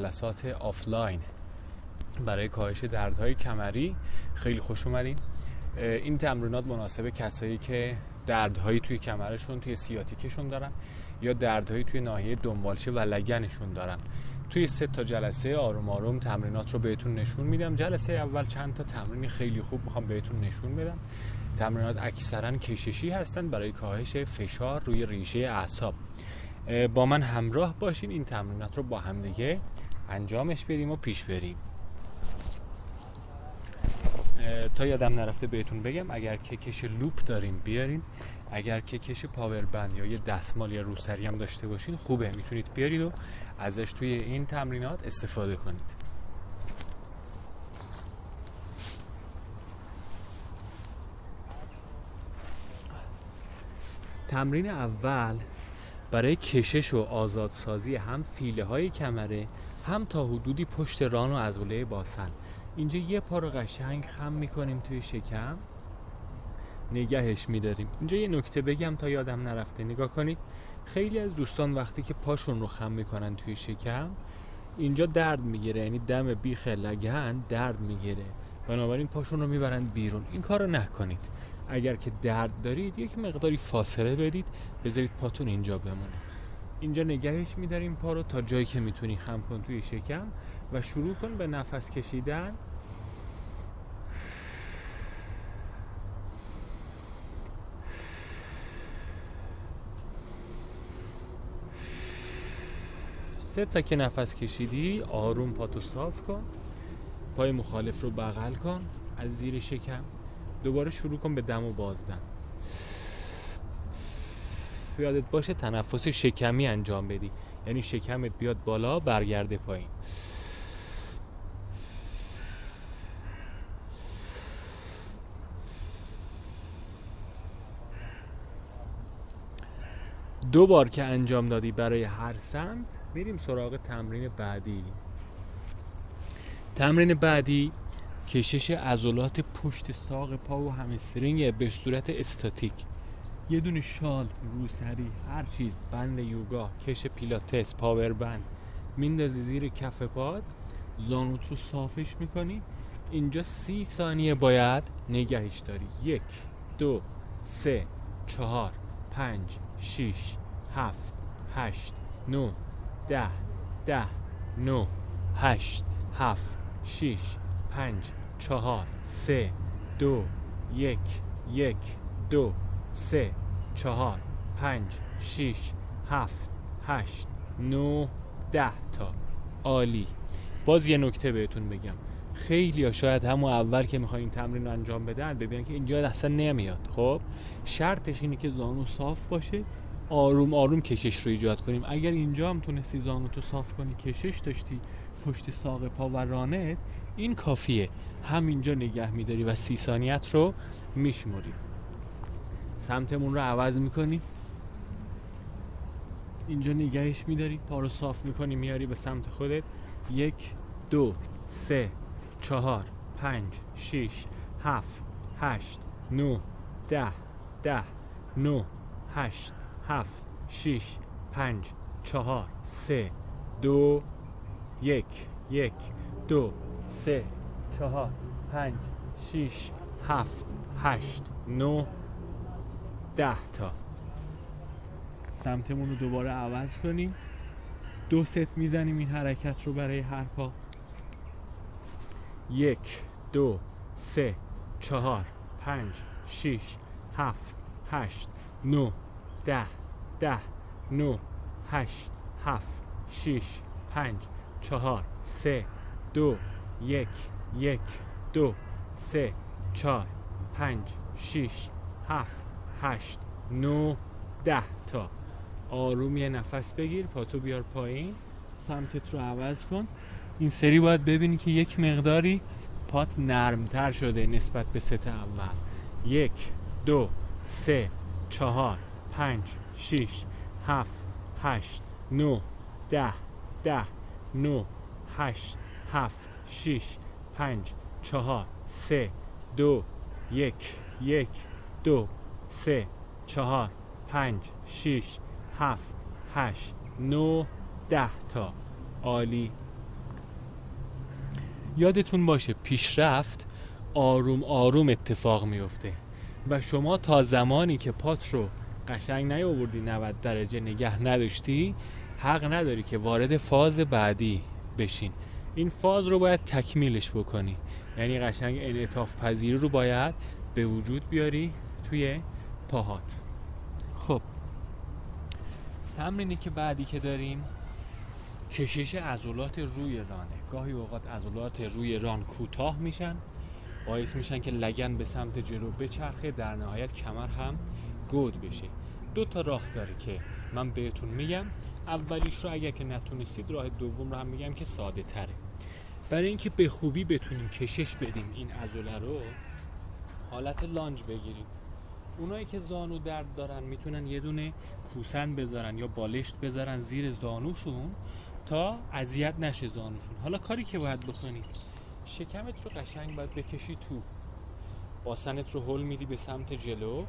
جلسات آفلاین برای کاهش دردهای کمری. خیلی خوش اومدین. این تمرینات مناسب کسایی که دردهایی توی کمرشون، توی سیاتیکشون دارن یا دردهایی توی ناحیه دنبالچه و لگنشون دارن. توی 3 تا جلسه آروم آروم تمرینات رو بهتون نشون میدم. جلسه اول چند تا تمرین خیلی خوب میخوام بهتون نشون بدم. تمرینات اکثرا کششی هستن برای کاهش فشار روی ریشه اعصاب. با من همراه باشین، این تمرینات رو با هم دیگه انجامش بدیم و پیش بریم. تا یادم نرفته بهتون بگم اگر کش لوپ دارین بیارین، اگر کش پاور بند یا یه دستمال یا روسری هم داشته باشین خوبه، میتونید بیارید و ازش توی این تمرینات استفاده کنید. تمرین اول برای کشش و آزادسازی هم فیله های کمره، هم تا حدودی پشت ران و عضله باسن. اینجا یه پا رو قشنگ خم میکنیم توی شکم، نگهش میداریم. اینجا یه نکته بگم تا یادم نرفته، نگاه کنید. خیلی از دوستان وقتی که پاشون رو خم میکنن توی شکم اینجا درد میگیره، یعنی دم بیخ لگن درد میگیره، بنابراین پاشون رو میبرن بیرون. این کار رو نکنید. اگر که درد دارید یک مقداری فاصله بدید، بذارید پاتون اینجا بمونه. اینجا نگهش میداریم پا رو تا جایی که میتونی خم کن توی شکم و شروع کن به نفس کشیدن. سه تا که نفس کشیدی آروم پاتو صاف کن، پای مخالف رو بغل کن از زیر شکم. دوباره شروع کن به دم و بازدم. یادت باشه تنفس شکمی انجام بدی، یعنی شکمت بیاد بالا برگرده پایین. دو بار که انجام دادی برای هر سمت میریم سراغ تمرین بعدی. تمرین بعدی کشش عضلات پشت ساق پا و همسترینگ به صورت استاتیک. یه دونه شال، روسری، هر چیز، بند یوگا، کش پیلاتس، پاور بند میندازی زیر کف پاد، زانوت رو صافش میکنی. اینجا 30 ثانیه باید نگهش داری. 1 2 3 4 5 6 7 8 9 10 10 9 8 7 6 5 4 3 2 1 1 2 3 4 5 6 7 8 9 10 تا. عالی. باز یه نکته بهتون بگم، خیلی ها شاید همون اول که میخواین این تمرین رو انجام بدن ببینن که اینجا اصلا نمیاد. خب شرطش اینه که زانو صاف باشه، آروم آروم کشش رو ایجاد کنیم. اگر اینجا هم تونستی زانوتو صاف کنی، کشش داشتی پشت ساق پا و رانت، این کافیه. همینجا نگه میداری و 30 ثانیت رو میشموری. سمتمون رو عوض میکنی، اینجا نگهش میداری، پا رو صاف میکنی، میاری به سمت خودت. 1 2 3 4 5 6 7 8 9 10 10 9 8 7 6 5 4 3 2 1 1 2 3 4 5 6 7 8 9 10 تا. سمتمون رو دوباره عوض کنیم. 2 ست میزنیم این حرکت رو برای هر پا. 1 2 3 4 5 6 7 8 9 10 10 9 8 7 6 5 4 3 2 1 1 2 3 4 5 6 7 8 9 10 تا. آروم یه نفس بگیر، پاتو بیار پایین، سمتت رو عوض کن. این سری باید ببینی که یک مقداری پات نرمتر شده نسبت به ست اول. 1 2 3 4 5 6 7 8 9 10 10 9 8 7 6 5 4 3 2 1 1 2 3 4 5 6 7 8 9 10 تا. عالی. یادتون باشه پیشرفت آروم آروم اتفاق میفته و شما تا زمانی که پات رو قشنگ نیاوردی 90 درجه نگه نداشتی حق نداری که وارد فاز بعدی بشین. این فاز رو باید تکمیلش بکنی، یعنی قشنگ انعطاف پذیری رو باید به وجود بیاری توی پاهات. خب تمرینی که بعدی که داریم کشش عضلات روی رانه. گاهی اوقات عضلات روی ران کوتاه میشن، باعث میشن که لگن به سمت جلو بچرخه، در نهایت کمر هم گود بشه. 2 تا راه داره که من بهتون میگم. اولیش رو اگر که نتونستید راه دوم رو هم میگم که ساده تره. برای اینکه به خوبی بتونیم کشش بدیم این عضله رو، حالت لانج بگیریم. اونایی که زانو درد دارن میتونن یه دونه کوسن بذارن یا بالشت بذارن زیر زانوشون تا اذیت نشه زانوشون. حالا کاری که باید بکنی، شکمت رو قشنگ باید بکشی تو، باسنت رو هل میدی به سمت جلو،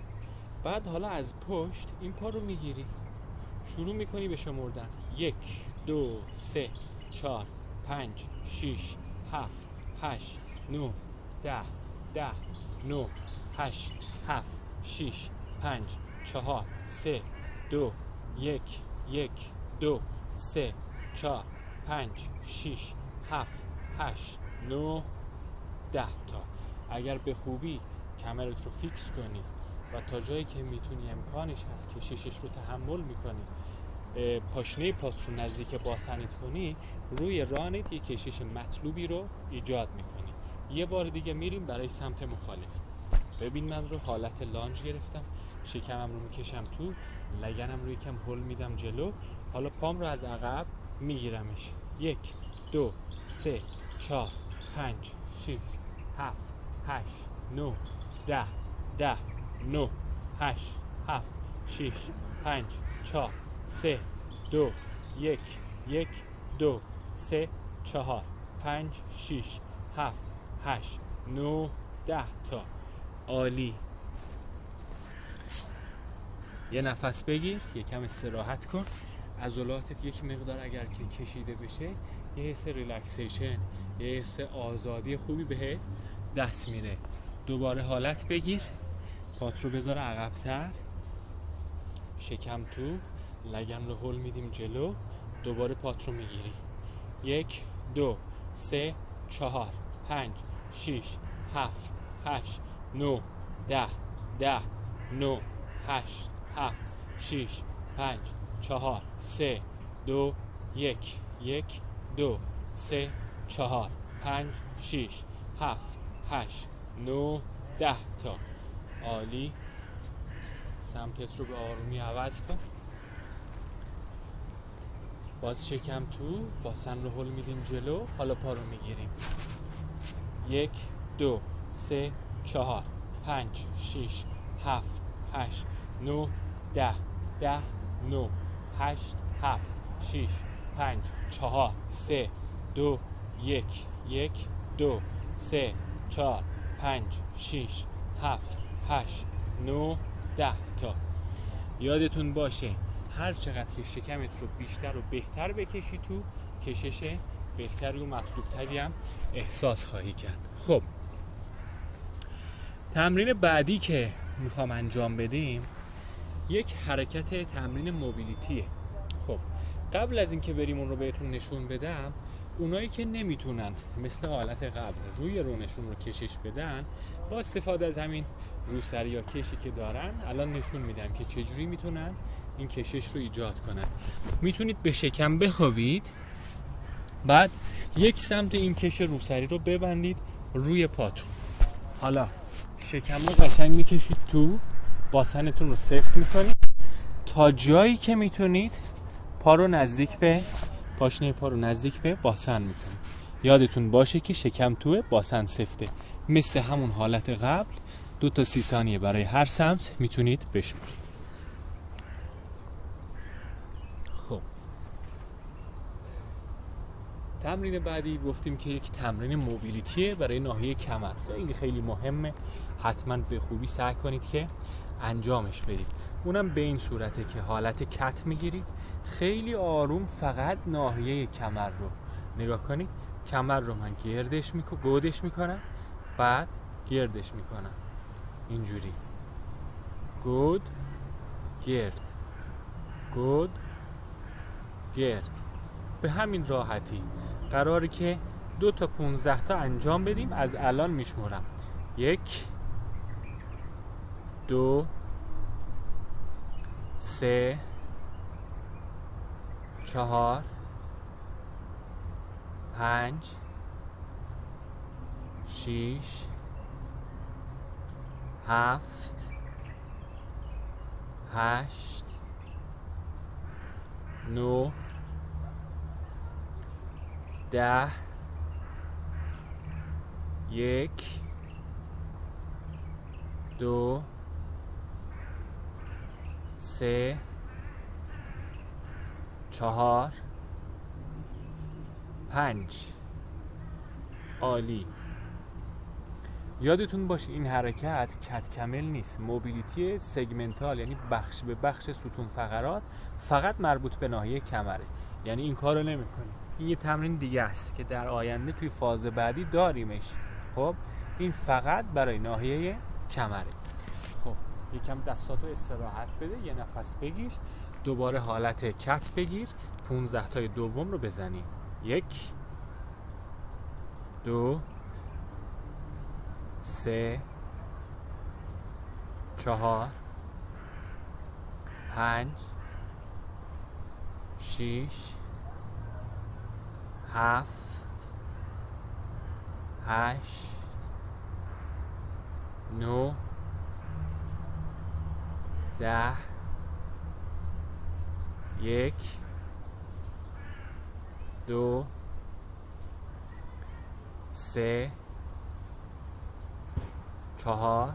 بعد حالا از پشت این پا رو میگیری، شروع میکنی به شمردن. 1 2 3 4 5 6 7 8 9 10 10 9 8 7 6 5 4 3 2 1 1 2 3 4 5 6 7 8 9 10 تا. اگر به خوبی کمرت رو فیکس کنی و تا جایی که میتونی امکانش هست کششش رو تحمل میکنی، پاشنه پات رو نزدیک باسنت کنی، روی رانت یک کشش مطلوبی رو ایجاد میکنی. یه بار دیگه میریم برای سمت مخالف. ببین من رو حالت لانج گرفتم، شکمم رو میکشم تو، لگنم رو یکم هل میدم جلو، حالا پام رو از عقب میگیرمش. 1 2 3 4 5 6 7 8 9 10 10 9 8 7 6 5 4 3 2 1 1 2 3 4 5 6 7 8 9 10 تا. عالی. یه نفس بگیر، یکم استراحت کن، عضلاتت یک مقدار اگر که کشیده بشه یه حس ریلکسیشن، یه حس آزادی خوبی بهت دست میده. دوباره حالت بگیر، پات رو بذار عقب‌تر، شکم تو، لگن رو هل میدیم جلو، دوباره پات رو میگیری. 1 2 3 4 5 6 7 8 9 10 10 9 8 7 6 5 4 3 2 1 1 2 3 4 5 6 7 8 9 10 تا. عالی. سمتت رو به آرومی عوض کن، باز شکم تو، باسن رو هل میدیم جلو، حالا پا رو میگیریم. 1 2 3 4 5 6 7 8 9 10 10 9 8 7 6 5 4 3 2 1 1 2 3 4 5 6 7 8 9 10 تا. یادتون باشه هر چقدر که شکمت رو بیشتر و بهتر بکشی تو، کشش بهتری و مطلوبتری هم احساس خواهی کرد. خب تمرین بعدی که میخوام انجام بدیم یک حرکت تمرین موبیلیتیه. خب قبل از اینکه بریم اون رو بهتون نشون بدم، اونایی که نمیتونن مثل حالت قبل روی رونشون رو کشش بدن، با استفاده از همین روسری یا کشی که دارن الان نشون میدم که چجوری میتونن این کشش رو ایجاد کنن. میتونید به شکم بخوابید، بعد یک سمت این کش روسری رو ببندید روی پاتون، حالا شکم رو قشنگ میکشید تو، باسنتون رو سفت میکنید تا جایی که میتونید پا رو نزدیک به پاشنه پا رو نزدیک به باسن میکنید. یادتون باشه که شکم توه، باسن سفته. مثل همون حالت قبل 2 تا 30 ثانیه برای هر سمت میتونید بشمارید. خب تمرین بعدی گفتیم که یک تمرین موبیلیتیه برای ناحیه کمر. خیلی مهمه، حتما به خوبی سعی کنید که انجامش بدید. اونم به این صورته که حالت کت میگیرید، خیلی آروم فقط ناحیه کمر رو نگاه کنید، کمر رو من گودش میکنم، بعد گردش میکنم اینجوری، گود گرد، گود گرد. به همین راحتی قراره که 2 تا 15 تا انجام بدیم. از الان میشمرم 1 2 3 4 5 6 7 8 9 10 1 2 3 4 5. عالی. یادتون باشه این حرکت کت کمل نیست، موبیلیتی سگمنتال، یعنی بخش به بخش ستون فقرات، فقط مربوط به ناحیه کمره. یعنی این کارو نمی‌کنی. این یه تمرین دیگه است که در آینده توی فاز بعدی داریمش. خب این فقط برای ناحیه کمره. خب یکم دستاتو استراحت بده، یه نفس بگیر، دوباره حالت کت بگیر، 15 تای دوم رو بزنی. 1 2 3 4 5 6 7 8 9 10 1 2 3 4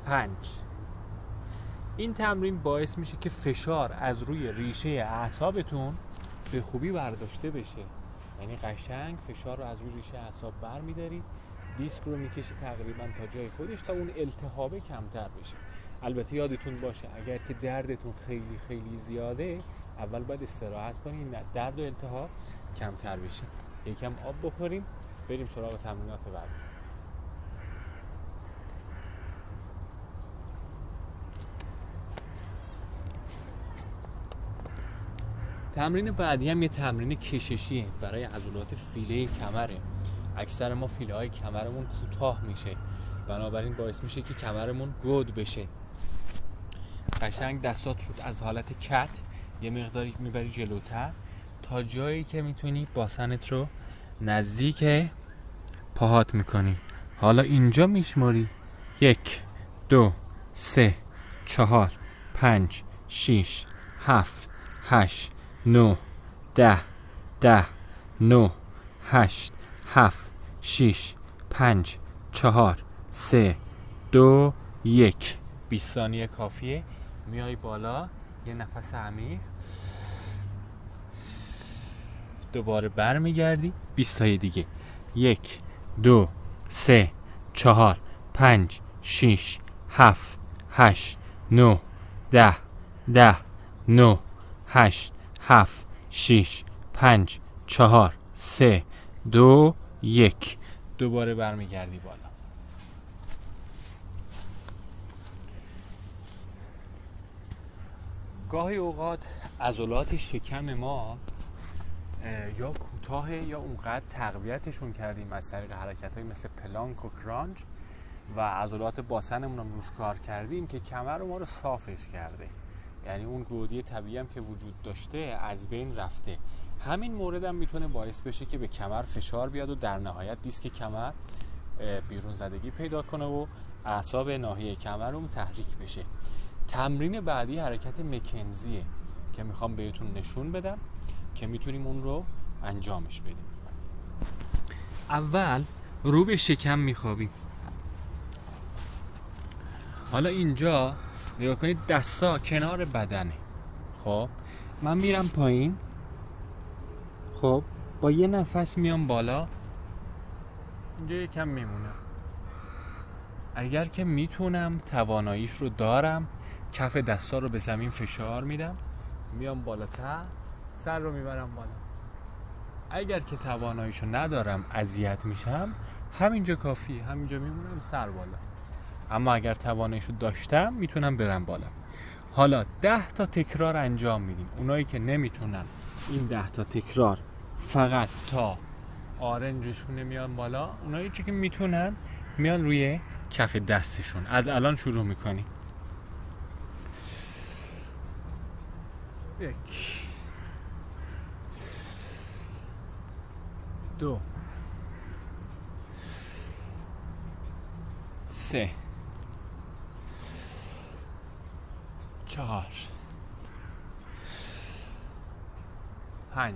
5. این تمرین باعث میشه که فشار از روی ریشه اعصابتون به خوبی برداشته بشه. یعنی قشنگ فشار رو از روی ریشه اعصاب برمی‌داری، دیسک رو میکشی تقریبا تا جای خودش تا اون التهاب کمتر بشه. البته یادتون باشه اگر که دردتون خیلی خیلی زیاده، اول باید استراحت کنیم درد و التهاب کمتر بشه. یکم آب بخوریم، بریم سراغ تمرینات بعدی. تمرین بعدی هم یه تمرین کششیه برای عضلات فیله کمره. اکثر ما فیله های کمرمون کوتاه میشه، بنابراین باعث میشه که کمرمون گود بشه. قشنگ دستات رو از حالت کت یه مقداری میبری جلوتر تا جایی که میتونی باسنت رو نزدیک پاهات میکنی. حالا اینجا میشماری 1 2 3 4 5 6 7 8 9 10 10 9 8 7 6 5 4 3 2 1. 20 ثانیه کافیه. میای بالا، یه نفس عمیق، دوباره برمیگردی، 20 تای دیگه. 1 2 3 4 5 6 7 8 9 10 10 9 8 7 6 5 4 3 2 1. دوباره برمیگردی بالا. گاهی اوقات عضلات شکم ما یا کوتاه یا اونقدر تقویتشون کردیم از طریق حرکت‌های مثل پلانک و کرانچ و عضلات باسنمون هم روش کار کردیم که کمر ما رو صافش کرده. یعنی اون گودی طبیعی هم که وجود داشته از بین رفته. همین مورد هم میتونه باعث بشه که به کمر فشار بیاد و در نهایت دیسک کمر بیرون زدگی پیدا کنه و اعصاب ناحیه کمرمون تحریک بشه. تمرین بعدی حرکت مکنزیه که میخوام بهتون نشون بدم که میتونیم اون رو انجامش بدیم. اول رو به شکم میخوابیم. حالا اینجا نگاه کنید دستا کنار بدنه. خب من میرم پایین، خب با یه نفس میام بالا، اینجا یکم میمونم. اگر که میتونم تواناییش رو دارم کف دستا رو به زمین فشار میدم، میام بالاتر، سر رو میبرم بالا. اگر که تواناییشو ندارم، اذیت میشم، همینجا کافی، همینجا میمونم سر بالا. اما اگر تواناییشو داشتم میتونم برم بالا. حالا 10 تا تکرار انجام میدیم. اونایی که نمیتونن این 10 تا تکرار فقط تا آرنجشون میان بالا، اونایی که میتونن میان روی کف دستشون. از الان شروع میکنیم. 1 2 3 4 5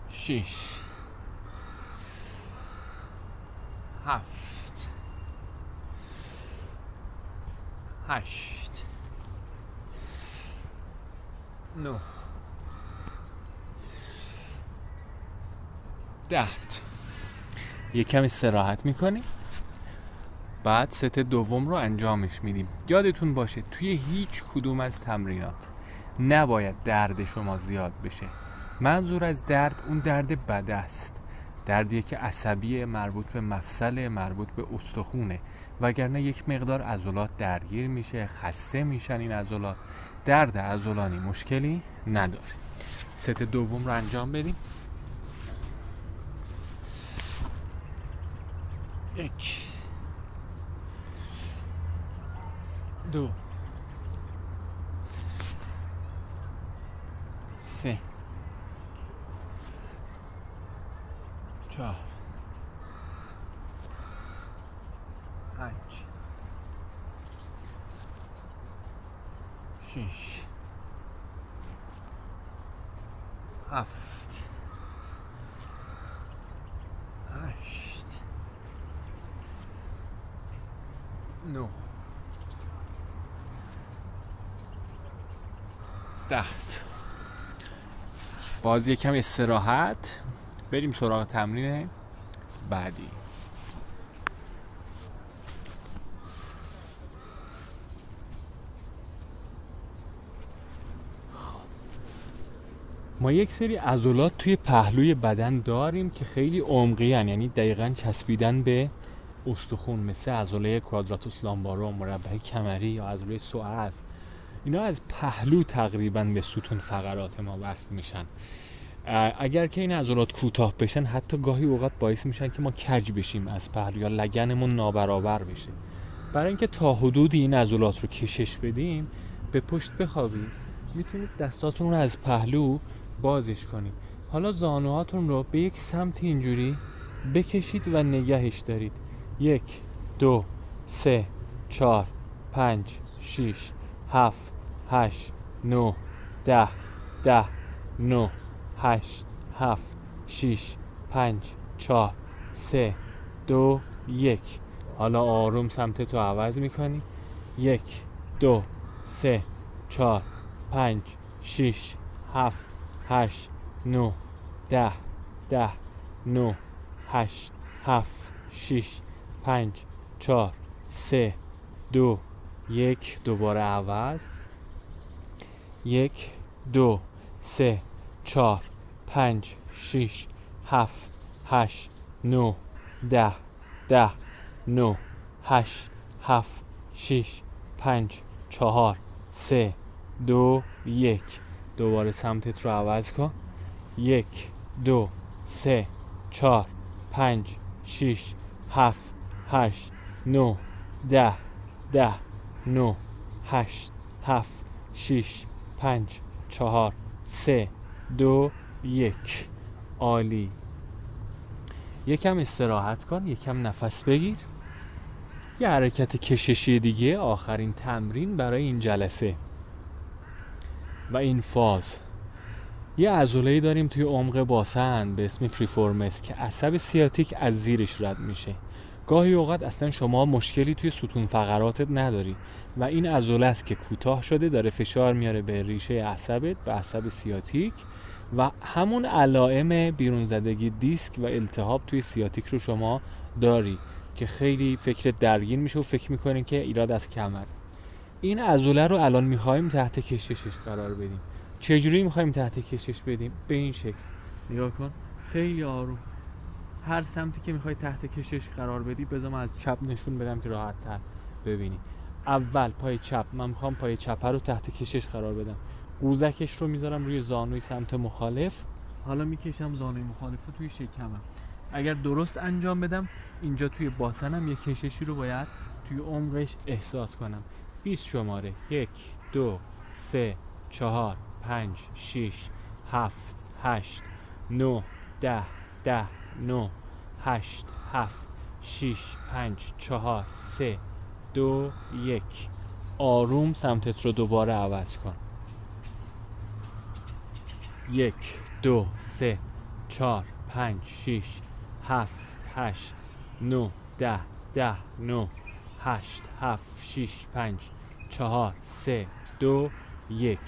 6 7 8 9 10. یکم استراحت میکنیم، بعد ست دوم رو انجامش میدیم. یادتون باشه توی هیچ کدوم از تمرینات نباید درد شما زیاد بشه. منظور از درد اون درد بد است، دردیه که عصبیه، مربوط به مفصل، مربوط به استخونه، وگرنه یک مقدار عضلات درگیر میشه، خسته میشن این عضلات. درد عضلانی مشکلی نداره. ست دوم رو انجام بدیم. 1 2 3 4 5 6 7 8 9 10. باز یکم استراحت، بریم سراغ تمرین بعدی. ما یک سری عضلات توی پهلوی بدن داریم که خیلی عمقی هن، یعنی دقیقاً چسبیدن به استخون، مثل عضله کوادراتوس لامباروم، مربع کمری یا عضله سوئز. اینا از پهلو تقریباً به ستون فقرات ما وصل میشن. اگر که این عضلات کوتاه بشن، حتی گاهی اوقات باعث میشن که ما کج بشیم از پهلو یا لگنمون نابرابر بشه. برای اینکه تا حدودی این عضلات رو کشش بدیم، به پشت بخوابید. میتونید دستاتون رو از پهلو بازش کنید. حالا زانوهاتون رو به یک سمت اینجوری بکشید و نگهش دارید. 1 2 3 4 5 6 7 8 9 10 10 9 8 7 6 5 4 3 2 1. حالا آروم سمت تو عوض میکنی. 1 2 3 4 5 6 7 8 9 10 10 9 8 7 6 5 4 3 2 1. دوباره عوض. 1 2 3 4 5 6 7 8 9 10 10 9 8 7 6 5 4 3 2 1. دوباره سمتت رو عوض کن. 1 2 3 4 5 6 7 8 9 10 10 9 8 7 6 5 4 3 2 1. عالی. یکم استراحت کن، یکم نفس بگیر. یه حرکت کششی دیگه، آخرین تمرین برای این جلسه و این فاز. یه عضله‌ای داریم توی عمق باسن به اسم پریفورمس که عصب سیاتیک از زیرش رد میشه. گاهی اوقات اصلا شما مشکلی توی ستون فقراتت نداری و این عضله است که کوتاه شده، داره فشار میاره به ریشه عصبت، به عصب سیاتیک، و همون علائم بیرون زدگی دیسک و التهاب توی سیاتیک رو شما داری که خیلی فکر درگیر میشه و فکر میکنین که ایراد از کمر. این عضله رو الان میخوایم تحت کششش قرار بدیم. چجوری میخوایم تحت کشش بدیم؟ به این شکل نگاه کن، خیلی آروم. هر سمتی که میخوای تحت کشش قرار بدی، بذار من از چپ نشون بدم که راحت تر ببینی. اول پای چپ، من میخوام پای چپ رو تحت کشش قرار بدم. قوزکش رو میذارم روی زانوی سمت مخالف، حالا میکشم زانوی مخالف رو توی شکمم. اگر درست انجام بدم، اینجا توی باسنم یک کششی رو باید توی عمقش احساس کنم. 20 شماره، 1 2 3 4 5 6 7 8 9 10 10 9 8 7 6 5 4 3 2 1. آروم سمتت رو دوباره عوض کن. 1 2 3 4 5 6 7 8 9 10 10 9 8 7 6 5 4 3 2 1.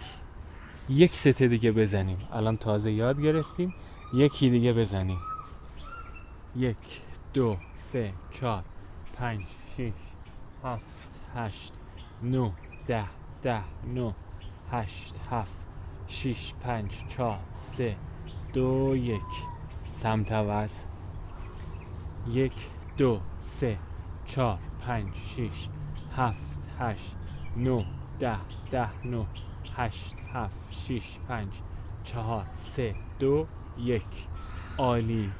یک ست دیگه بزنیم. الان تازه یاد گرفتیم. یکی دیگه بزنیم. 1 2 3 4 5 6 7 8 9 10 10 9 8 7 6 5 4 3 2 1. سمت عوض. 1 2 3 4 5 6 7 8 9 10 10 9 8 7 6 5 4 3 2 1. عالی.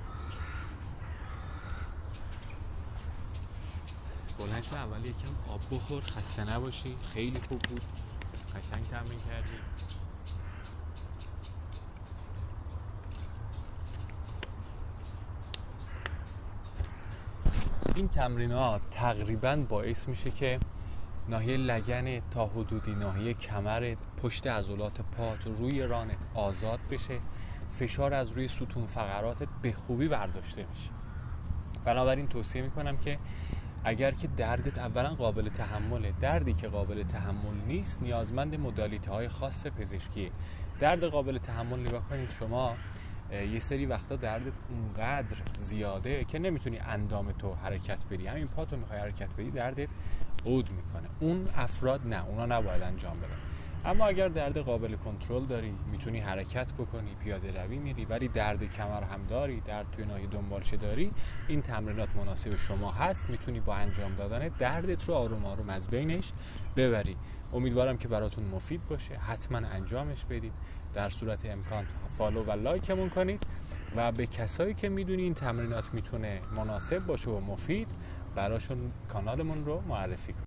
بلند شو، اول یکم آب بخور، خسته نباشی. خیلی خوب بود، قشنگ تمرین کردی. این تمرینات تقریباً باعث میشه که ناحیه لگن تا حدودی ناحیه کمرت، پشت عضلات پات، روی رانت آزاد بشه، فشار از روی ستون فقراتت به خوبی برداشته میشه. بنابراین توصیه میکنم که اگر که دردت اولا قابل تحمله، دردی که قابل تحمل نیست نیازمند مدالیته های خاص پزشکی. درد قابل تحمل نگاه کنید، شما یه سری وقتا دردت اونقدر زیاده که نمیتونی اندام تو حرکت بدی، همین پاتو میخوای حرکت بدی دردت عود میکنه. اون افراد نه، اونا نباید انجام بدن. اما اگر درد قابل کنترل داری، میتونی حرکت بکنی، پیاده روی میری، ولی درد کمر هم داری، درد توی ناحیه دنبالچه داری، این تمرینات مناسب شما هست. میتونی با انجام دادن دردت رو آروم آروم از بینش ببری. امیدوارم که براتون مفید باشه. حتما انجامش بدید. در صورت امکان فالو و لایکمون کنید و به کسایی که میدونی این تمرینات میتونه مناسب باشه و مفید براشون کانالمون رو معرفی کنید.